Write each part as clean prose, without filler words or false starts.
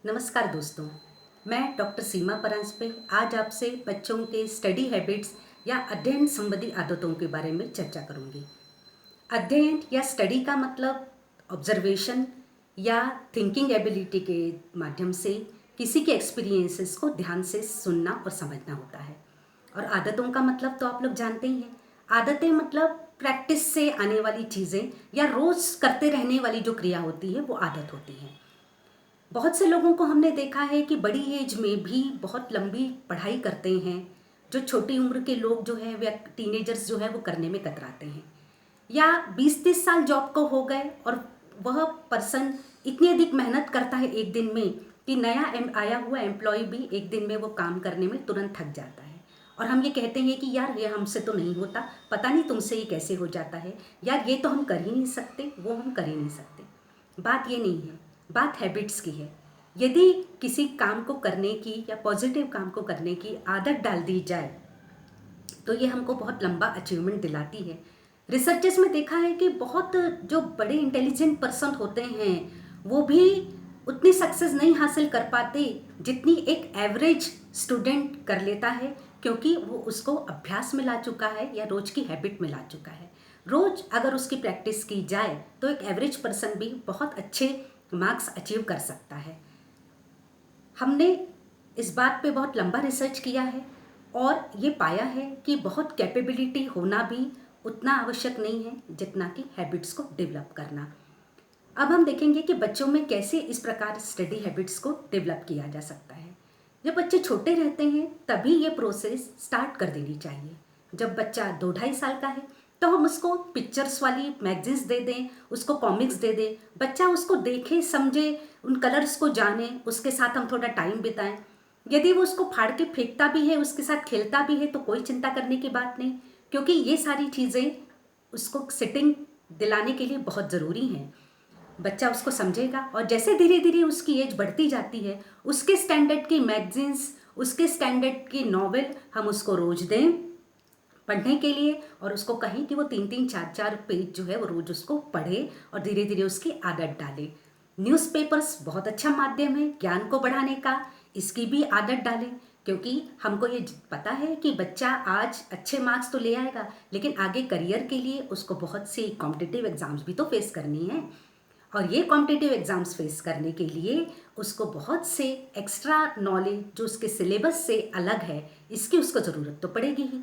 नमस्कार दोस्तों, मैं डॉक्टर सीमा परांजपे आज आपसे बच्चों के स्टडी हैबिट्स या अध्ययन संबंधी आदतों के बारे में चर्चा करूंगी। अध्ययन या स्टडी का मतलब ऑब्जर्वेशन या थिंकिंग एबिलिटी के माध्यम से किसी के एक्सपीरियंसेस को ध्यान से सुनना और समझना होता है। और आदतों का मतलब तो आप लोग जानते ही हैं। आदतें मतलब प्रैक्टिस से आने वाली चीज़ें या रोज़ करते रहने वाली जो क्रिया होती है वो आदत होती है। बहुत से लोगों को हमने देखा है कि बड़ी एज में भी बहुत लंबी पढ़ाई करते हैं। जो छोटी उम्र के लोग जो है वे टीनेजर्स जो है वो करने में कतराते हैं, या 20-30 साल जॉब को हो गए और वह पर्सन इतनी अधिक मेहनत करता है एक दिन में कि नया आया हुआ एम्प्लॉय भी एक दिन में वो काम करने में तुरंत थक जाता है। और हम ये कहते हैं कि यार ये हमसे तो नहीं होता, पता नहीं तुमसे ये कैसे हो जाता है, यार ये तो हम कर ही नहीं सकते, वो हम कर ही नहीं सकते। बात ये नहीं है, बात हैबिट्स की है। यदि किसी काम को करने की या पॉजिटिव काम को करने की आदत डाल दी जाए तो ये हमको बहुत लंबा अचीवमेंट दिलाती है। रिसर्चेस में देखा है कि बहुत जो बड़े इंटेलिजेंट पर्सन होते हैं वो भी उतनी सक्सेस नहीं हासिल कर पाते जितनी एक एवरेज स्टूडेंट कर लेता है, क्योंकि वो उसको अभ्यास में ला चुका है या रोज की हैबिट में ला चुका है। रोज अगर उसकी प्रैक्टिस की जाए तो एक एवरेज पर्सन भी बहुत अच्छे मार्क्स अचीव कर सकता है। हमने इस बात पे बहुत लंबा रिसर्च किया है और ये पाया है कि बहुत कैपेबिलिटी होना भी उतना आवश्यक नहीं है जितना कि हैबिट्स को डेवलप करना। अब हम देखेंगे कि बच्चों में कैसे इस प्रकार स्टडी हैबिट्स को डेवलप किया जा सकता है। जब बच्चे छोटे रहते हैं तभी ये प्रोसेस स्टार्ट कर देनी चाहिए। जब बच्चा 2-2.5 साल का है तो हम उसको पिक्चर्स वाली मैगजीन्स दे दें, उसको कॉमिक्स दे दें, बच्चा उसको देखे समझे, उन कलर्स को जाने, उसके साथ हम थोड़ा टाइम बिताएं। यदि वो उसको फाड़ के फेंकता भी है, उसके साथ खेलता भी है तो कोई चिंता करने की बात नहीं, क्योंकि ये सारी चीज़ें उसको सिटिंग दिलाने के लिए बहुत ज़रूरी हैं। बच्चा उसको समझेगा और जैसे धीरे धीरे उसकी एज बढ़ती जाती है उसके स्टैंडर्ड की मैगजीन्स, उसके स्टैंडर्ड की नॉवेल हम उसको रोज दें पढ़ने के लिए और उसको कहें कि वो 3-3 4-4 पेज जो है वो रोज उसको पढ़े और धीरे धीरे उसकी आदत डाले। न्यूज़पेपर्स बहुत अच्छा माध्यम है ज्ञान को बढ़ाने का, इसकी भी आदत डालें, क्योंकि हमको ये पता है कि बच्चा आज अच्छे मार्क्स तो ले आएगा लेकिन आगे करियर के लिए उसको बहुत सी कॉम्पिटिटिव एग्जाम्स भी तो फेस करनी है। और ये कॉम्पिटिटिव एग्ज़ाम्स फेस करने के लिए उसको बहुत से एक्स्ट्रा नॉलेज जो उसके सिलेबस से अलग है इसकी उसको ज़रूरत तो पड़ेगी ही।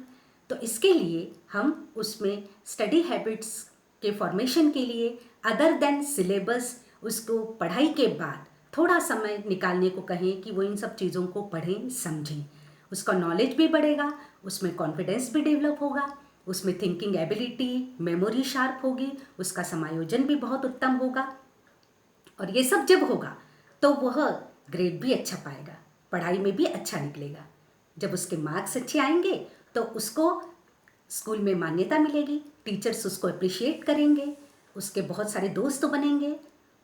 तो इसके लिए हम उसमें स्टडी हैबिट्स के फॉर्मेशन के लिए अदर देन सिलेबस उसको पढ़ाई के बाद थोड़ा समय निकालने को कहें कि वो इन सब चीज़ों को पढ़ें समझें। उसका नॉलेज भी बढ़ेगा, उसमें कॉन्फिडेंस भी डेवलप होगा, उसमें थिंकिंग एबिलिटी, मेमोरी शार्प होगी, उसका समायोजन भी बहुत उत्तम होगा। और ये सब जब होगा तो वह ग्रेड भी अच्छा पाएगा, पढ़ाई में भी अच्छा निकलेगा। जब उसके मार्क्स अच्छे आएंगे तो उसको स्कूल में मान्यता मिलेगी, टीचर्स उसको अप्रिशिएट करेंगे, उसके बहुत सारे दोस्त बनेंगे,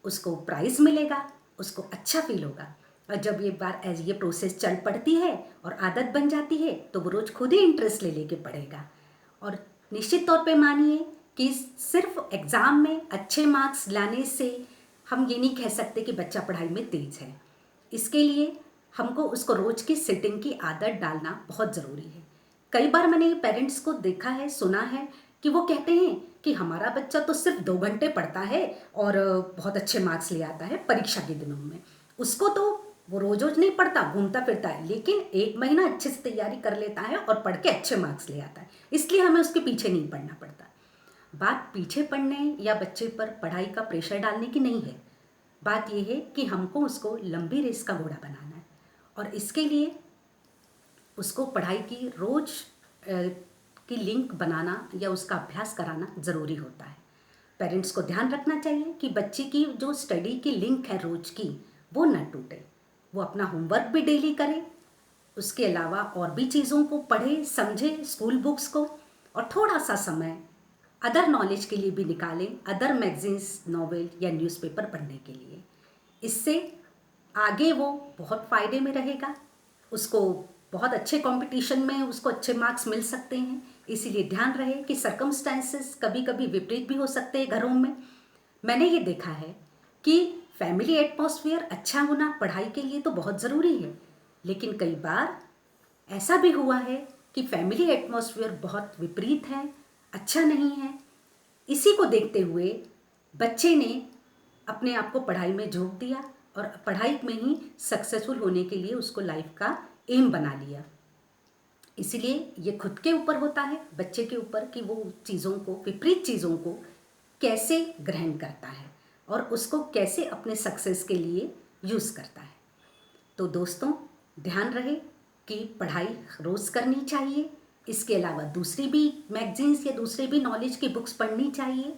उसको प्राइज़ मिलेगा, उसको अच्छा फील होगा। और जब ये बार एज ये प्रोसेस चल पड़ती है और आदत बन जाती है तो वो रोज़ खुद ही इंटरेस्ट ले लेके पढ़ेगा। और निश्चित तौर पे मानिए कि सिर्फ एग्ज़ाम में अच्छे मार्क्स लाने से हम ये नहीं कह सकते कि बच्चा पढ़ाई में तेज है। इसके लिए हमको उसको रोज़ की सिटिंग की आदत डालना बहुत ज़रूरी है। कई बार मैंने पेरेंट्स को देखा है, सुना है कि वो कहते हैं कि हमारा बच्चा तो सिर्फ 2 घंटे पढ़ता है और बहुत अच्छे मार्क्स ले आता है परीक्षा के दिनों में। उसको तो वो रोज रोज नहीं पढ़ता, घूमता फिरता है, लेकिन 1 महीना अच्छे से तैयारी कर लेता है और पढ़ के अच्छे मार्क्स ले आता है, इसलिए हमें उसके पीछे नहीं पढ़ना पड़ता। बात पीछे पढ़ने या बच्चे पर पढ़ाई का प्रेशर डालने की नहीं है। बात यह है कि हमको उसको लंबी रेस का घोड़ा बनाना है और इसके लिए उसको पढ़ाई की रोज की लिंक बनाना या उसका अभ्यास कराना ज़रूरी होता है। पेरेंट्स को ध्यान रखना चाहिए कि बच्चे की जो स्टडी की लिंक है रोज की वो ना टूटे। वो अपना होमवर्क भी डेली करे, उसके अलावा और भी चीज़ों को पढ़े समझे, स्कूल बुक्स को, और थोड़ा सा समय अदर नॉलेज के लिए भी निकालें, अदर मैगजीन्स, नॉवेल या न्यूज़पेपर पढ़ने के लिए। इससे आगे वो बहुत फ़ायदे में रहेगा, उसको बहुत अच्छे कंपटीशन में उसको अच्छे मार्क्स मिल सकते हैं। इसीलिए ध्यान रहे कि सर्कमस्टेंसेस कभी कभी विपरीत भी हो सकते हैं घरों में। मैंने ये देखा है कि फैमिली एटमॉस्फेयर अच्छा होना पढ़ाई के लिए तो बहुत ज़रूरी है, लेकिन कई बार ऐसा भी हुआ है कि फैमिली एटमॉस्फेयर बहुत विपरीत है, अच्छा नहीं है। इसी को देखते हुए बच्चे ने अपने आप को पढ़ाई में झोंक दिया और पढ़ाई में ही सक्सेसफुल होने के लिए उसको लाइफ का एम बना लिया। इसीलिए ये खुद के ऊपर होता है, बच्चे के ऊपर, कि वो चीज़ों को, विपरीत चीज़ों को कैसे ग्रहण करता है और उसको कैसे अपने सक्सेस के लिए यूज़ करता है। तो दोस्तों, ध्यान रहे कि पढ़ाई रोज़ करनी चाहिए। इसके अलावा दूसरी भी मैगजीन्स या दूसरे भी नॉलेज की बुक्स पढ़नी चाहिए।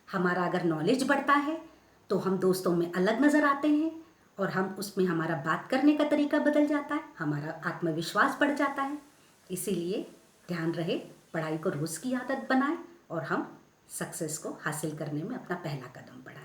हमारा अगर नॉलेज बढ़ता है तो हम दोस्तों में अलग नज़र आते हैं और हम उसमें, हमारा बात करने का तरीका बदल जाता है, हमारा आत्मविश्वास बढ़ जाता है। इसीलिए ध्यान रहे, पढ़ाई को रोज़ की आदत बनाएं और हम सक्सेस को हासिल करने में अपना पहला कदम बढ़ाएं।